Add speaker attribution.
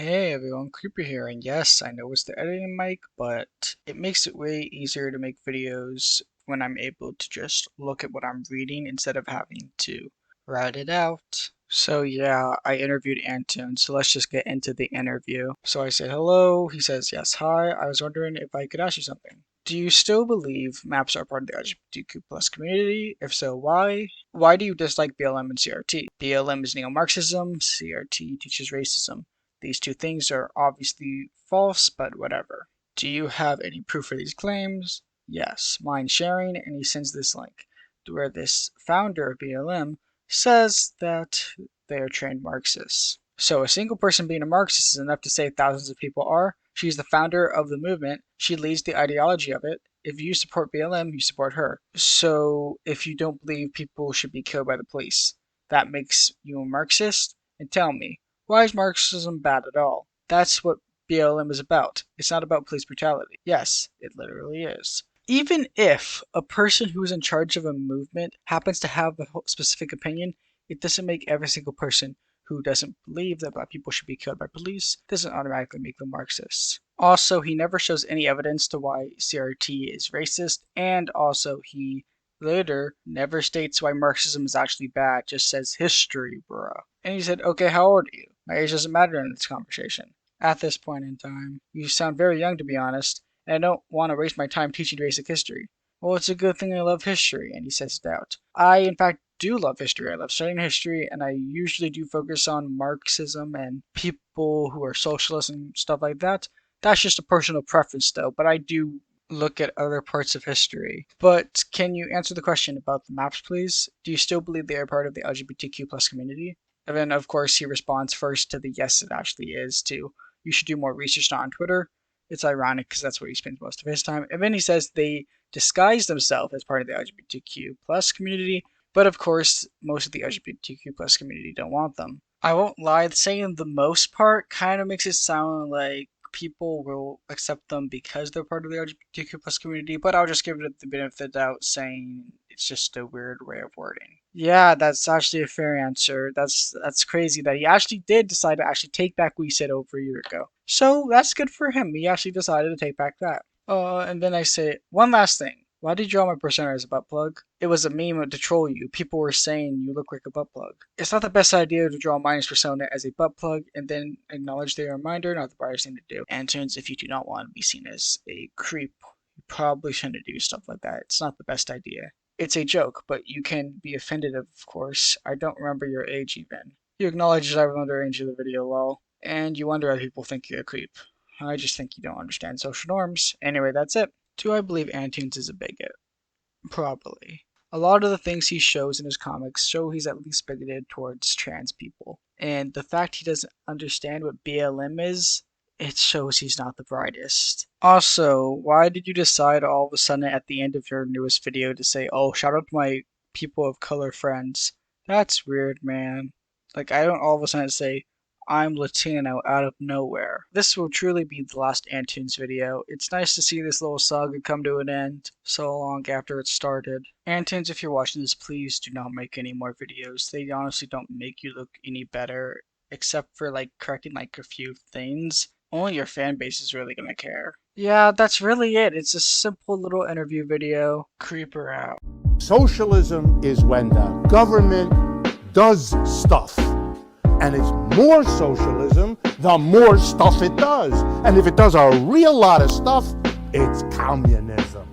Speaker 1: Hey everyone, Creeper here, and yes, I know it's the editing mic, but it makes it way easier to make videos when I'm able to just look at what I'm reading instead of having to write it out. So yeah, I interviewed Antoons, so let's just get into the interview. So I say hello, he says yes, hi, I was wondering if I could ask you something. Do you still believe maps are part of the LGBTQ plus community? If so, why? Why do you dislike BLM and CRT? BLM is neo-Marxism, CRT teaches racism. These two things are obviously false, but whatever. Do you have any proof for these claims? Yes. Mind sharing? And he sends this link to where this founder of BLM says that they are trained Marxists. So a single person being a Marxist is enough to say thousands of people are. She's the founder of the movement. She leads the ideology of it. If you support BLM, you support her. So if you don't believe people should be killed by the police, that makes you a Marxist? And tell me, why is Marxism bad at all? That's what BLM is about. It's not about police brutality. Yes, it literally is. Even if a person who is in charge of a movement happens to have a specific opinion, it doesn't make every single person who doesn't believe that black people should be killed by police doesn't automatically make them Marxists. Also, he never shows any evidence to why CRT is racist, and also he later never states why Marxism is actually bad, just says history, bruh. And he said, okay, how old are you? My age doesn't matter in this conversation. At this point in time, you sound very young to be honest, and I don't want to waste my time teaching basic history. Well, it's a good thing I love history, and he says it out. I, in fact, do love history. I love studying history, and I usually do focus on Marxism and people who are socialists and stuff like that. That's just a personal preference, though, but I do look at other parts of history. But can you answer the question about the maps, please? Do you still believe they are part of the LGBTQ plus community? And then, of course, he responds first to the yes, it actually is, to you should do more research on Twitter. It's ironic because that's where he spends most of his time. And then he says they disguise themselves as part of the LGBTQ plus community, but of course, most of the LGBTQ plus community don't want them. I won't lie, saying the most part kind of makes it sound like people will accept them because they're part of the LGBTQ plus community, but I'll just give it the benefit of the doubt saying it's just a weird way of wording. Yeah, that's actually a fair answer. That's crazy that he actually did decide to actually take back what he said over a year ago. So that's good for him. He actually decided to take back that. And then I say one last thing. Why did you draw my persona as a butt plug? It was a meme to troll you. People were saying you look like a butt plug. It's not the best idea to draw Minus persona as a butt plug and then acknowledge their reminder, not the brightest thing to do. And turns if you do not want to be seen as a creep, you probably shouldn't do stuff like that. It's not the best idea. It's a joke, but you can be offended, of course. I don't remember your age even. You acknowledge that I was underage in the video, lol. And you wonder why people think you're a creep. I just think you don't understand social norms. Anyway, that's it. Do I believe Antoons is a bigot? Probably. A lot of the things he shows in his comics show he's at least bigoted towards trans people. And the fact he doesn't understand what BLM is, it shows he's not the brightest. Also, why did you decide all of a sudden at the end of your newest video to say, oh, shout out to my people of color friends? That's weird, man. Like, I don't all of a sudden say, I'm Latino out of nowhere. This will truly be the last Antoons video. It's nice to see this little saga come to an end so long after it started. Antoons, if you're watching this, please do not make any more videos. They honestly don't make you look any better, except for like correcting like a few things. Only your fan base is really gonna care. Yeah, that's really it. It's a simple little interview video. Creeper out.
Speaker 2: Socialism is when the government does stuff. And it's more socialism the more stuff it does. And if it does a real lot of stuff, it's communism.